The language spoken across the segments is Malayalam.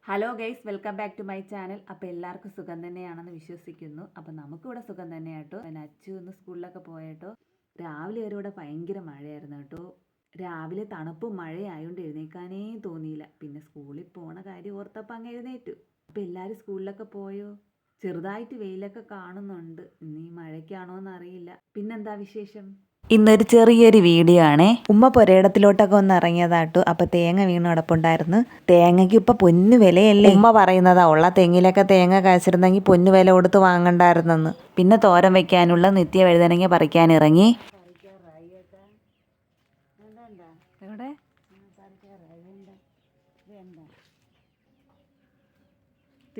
Hello guys, welcome back to my channel. അപ്പോൾ എല്ലാവർക്കും സുഖം തന്നെയാണെന്ന് വിശ്വസിക്കുന്നു. അപ്പോൾ നമുക്കിവിടെ സുഖം തന്നെയാട്ടോ. പിന്നെ അച്ചു ഇന്ന് സ്കൂളിലൊക്കെ പോയേട്ടോ. രാവിലെ വരെ ഇവിടെ ഭയങ്കര മഴയായിരുന്നു കേട്ടോ. രാവിലെ തണുപ്പും മഴയായതുകൊണ്ട് എഴുന്നേക്കാനേ തോന്നിയില്ല. പിന്നെ സ്കൂളിൽ പോണ കാര്യം ഓർത്തപ്പോൾ അങ്ങ് എഴുന്നേറ്റു. അപ്പോൾ എല്ലാവരും സ്കൂളിലൊക്കെ പോയോ? ചെറുതായിട്ട് വെയിലൊക്കെ കാണുന്നുണ്ട്. ഇനി മഴയ്ക്കാണോ എന്നറിയില്ല. പിന്നെന്താ വിശേഷം? ഇന്നൊരു ചെറിയൊരു വീഡിയോ ആണേ. ഉമ്മ പുരയിടത്തിലോട്ടൊക്കെ ഒന്ന് ഇറങ്ങിയതാട്ടു. അപ്പൊ തേങ്ങ വീണ് കിടപ്പുണ്ടായിരുന്നു. തേങ്ങയ്ക്ക് ഇപ്പൊ പൊന്നു വിലയല്ലേ. ഉമ്മ പറയുന്നതാ, ഉള്ള തെങ്ങിലൊക്കെ തേങ്ങ കാച്ചിരുന്നെങ്കിൽ പൊന്നു വില കൊടുത്ത് വാങ്ങണ്ടായിരുന്നെന്ന്. പിന്നെ തോരൻ വെക്കാനുള്ള നിത്യ വഴുതനങ്ങ പറിക്കാൻ ഇറങ്ങി.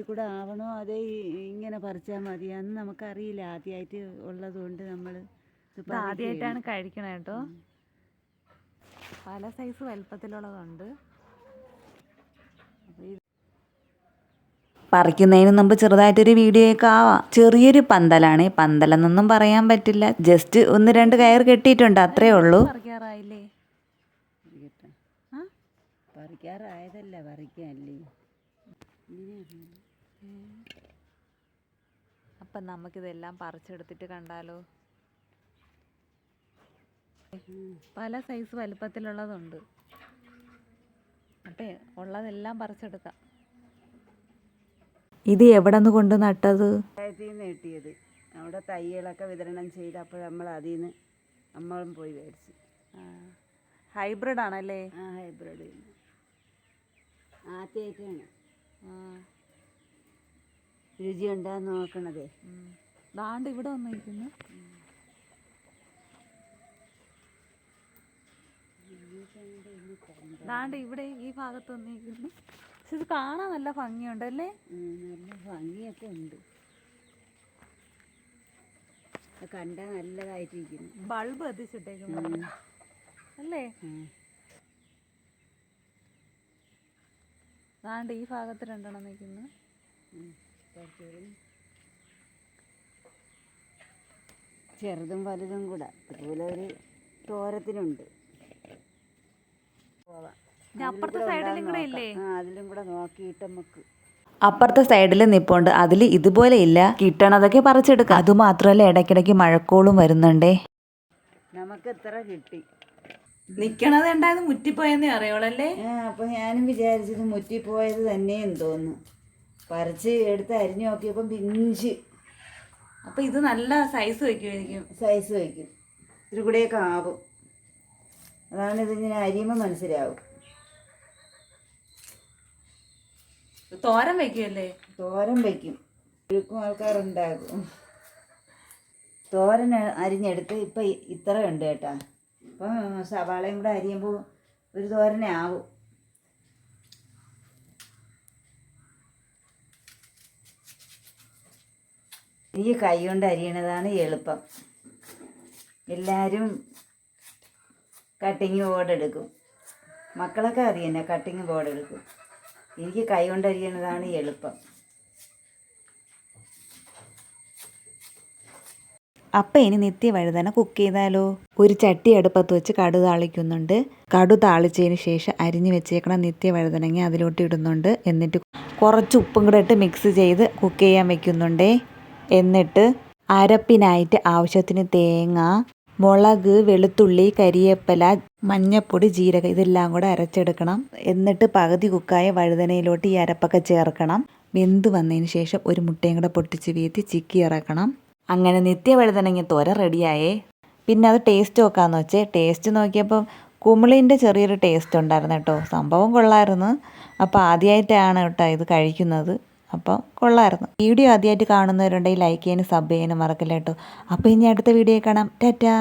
കൂടെ ആവണോ അതേ ഇങ്ങനെ പറിച്ചാൽ മതിയാന്ന് നമുക്കറിയില്ല. ആദ്യമായിട്ട് ഉള്ളതുകൊണ്ട് നമ്മൾ ആദ്യമായിട്ടാണ് കഴിക്കണേ കേട്ടോ. പല സൈസ് വലുപ്പത്തിലുള്ളതുണ്ട്. പറിക്കുന്നതിന് മുമ്പ് ചെറുതായിട്ടൊരു വീഡിയോ ഒക്കെ ആവാം. ചെറിയൊരു പന്തലാണ്. പന്തലെന്നൊന്നും പറയാൻ പറ്റില്ല. ജസ്റ്റ് 1-2 കയർ കെട്ടിയിട്ടുണ്ട്, അത്രേ ഉള്ളൂ. പറിക്കാറായില്ലേ? പറിക്കാറായതല്ല, പറിക്കാനല്ലേ. അപ്പം നമുക്കിതെല്ലാം പറിച്ചെടുത്തിട്ട് കണ്ടാലോ. പല സൈസ് വലുപ്പത്തിലുള്ളതുണ്ട്. അപ്പം ഉള്ളതെല്ലാം പറിച്ചെടുക്കാം. ഇത് എവിടെ നിന്ന് കൊണ്ട് നട്ടത്? കിട്ടിയത് അവിടെ തൈകളൊക്കെ വിതരണം ചെയ്ത്. അപ്പോൾ നമ്മൾ അതിൽ നിന്ന് നമ്മളും പോയി മേടിച്ചു. ഹൈബ്രിഡ് ആണല്ലേ? ഹൈബ്രിഡ് ആദ്യമായിട്ടാണ് രുചി ഉണ്ടാന്ന് നോക്കണതേ. ദാണ്ട് ഇവിടെ വന്നിരിക്കുന്നു. ദാണ്ട് ഇവിടെ ഈ ഭാഗത്ത് വന്നിരിക്കുന്നു. പക്ഷെ ഇത് കാണാൻ നല്ല ഭംഗിയുണ്ടല്ലേ? നല്ല ഭംഗിയൊക്കെ ഉണ്ട്. കണ്ടാൽ നല്ലതായിട്ടിരിക്കുന്നു. ബൾബ് എത്തിച്ചിട്ടേക്കുന്നു അല്ലേ? ദാണ്ട് ഈ ഭാഗത്ത് 2 നിൽക്കുന്നു. ചെറുതും വലുതും കൂടെ അതുപോലെ ഒരു തോരത്തിനുണ്ട്. അപ്പുറത്തെ സൈഡിലും കൂടെ ഇല്ലേ? അതിലും കൂടെ നോക്കിയിട്ട് നമുക്ക്. അപ്പുറത്തെ സൈഡിൽ നിപ്പുണ്ട്. അതിൽ ഇതുപോലെ ഇല്ല. കിട്ടണതൊക്കെ പറിച്ചെടുക്കാം. അതുമാത്രമല്ല, ഇടയ്ക്കിടയ്ക്ക് മഴക്കോളും വരുന്നുണ്ടേ. നമുക്ക് എത്ര കിട്ടി. നിക്കണത് ഉണ്ടായത് മുറ്റിപ്പോയെന്നേ അറിയോളല്ലേ? അപ്പൊ ഞാനും വിചാരിച്ചത് മുറ്റിപ്പോയത് തന്നെയെന്ന് തോന്നുന്നു. പറിച്ച് എടുത്ത് അരിഞ്ഞു നോക്കിയപ്പം പിഞ്ച്. അപ്പൊ ഇത് നല്ല സൈസ് വയ്ക്കുമായിരിക്കും. സൈസ് വയ്ക്കും. ഇത്തിരി കൂടെയൊക്കെ ആവും. അതാണ് ഇതിങ്ങനെ അരിയുമ്പോൾ മനസ്സിലാവും. തോരൻ വയ്ക്കുമല്ലേ? തോരൻ വയ്ക്കും. ഒഴുക്കും ആൾക്കാരുണ്ടാകും. തോരൻ അരിഞ്ഞെടുത്ത് ഇപ്പം ഇത്ര ഉണ്ട് കേട്ടാ. അപ്പം സവാളയും കൂടെ അരിയുമ്പോൾ ഒരു തോരനെ ആവും. ഈ കൈ കൊണ്ട് അരിയണതാണ് എളുപ്പം. എല്ലാവരും കട്ടിങ് ബോർഡ് എടുക്കും. മക്കളൊക്കെ അറിയുന്നേ കട്ടിങ് ബോർഡ് എടുക്കും. എനിക്ക് കൈ കൊണ്ട് അരിയണതാണ് എളുപ്പം. അപ്പം ഇനി നിത്യ വഴുതന കുക്ക് ചെയ്താലോ? ഒരു ചട്ടി അടുപ്പത്ത് വെച്ച് കടു താളിക്കുന്നുണ്ട്. കടു താളിച്ചതിന് ശേഷം അരിഞ്ഞു വെച്ചേക്കണ നിത്യ വഴുതനങ്ങ അതിലോട്ട് ഇടുന്നുണ്ട്. എന്നിട്ട് കുറച്ച് ഉപ്പും കൂടെ ഇട്ട് മിക്സ് ചെയ്ത് കുക്ക് ചെയ്യാൻ വെക്കുന്നുണ്ടേ. എന്നിട്ട് അരപ്പിനായിട്ട് ആവശ്യത്തിന് തേങ്ങ, മുളക്, വെളുത്തുള്ളി, കരിയേപ്പില, മഞ്ഞപ്പൊടി, ജീരകം ഇതെല്ലാം കൂടെ അരച്ചെടുക്കണം. എന്നിട്ട് പകുതി കുക്കായ വഴുതനയിലോട്ട് ഈ അരപ്പൊക്കെ ചേർക്കണം. വെന്ത് വന്നതിന് ശേഷം ഒരു മുട്ടയും കൂടെ പൊട്ടിച്ച് വീഴ്ത്തി ചിക്കി ഇറക്കണം. അങ്ങനെ നിത്യ വഴുതനങ്ങ തോര റെഡിയായേ. പിന്നെ അത് ടേസ്റ്റ് നോക്കാമെന്ന് വെച്ചേ. ടേസ്റ്റ് നോക്കിയപ്പം കുമിളിൻ്റെ ചെറിയൊരു ടേസ്റ്റ് ഉണ്ടായിരുന്നു കേട്ടോ. സംഭവം കൊള്ളായിരുന്നു. അപ്പോൾ ആദ്യമായിട്ടാണ് കേട്ടോ ഇത് കഴിക്കുന്നത്. അപ്പം കൊള്ളായിരുന്നു. വീഡിയോ ആദ്യമായിട്ട് കാണുന്നവരുണ്ടെങ്കിൽ ലൈക്ക് ചെയ്യാനും സബ് ചെയ്യാനും മറക്കില്ല കേട്ടോ. അപ്പോൾ ഇനി അടുത്ത വീഡിയോ കാണാം. ടാറ്റാ.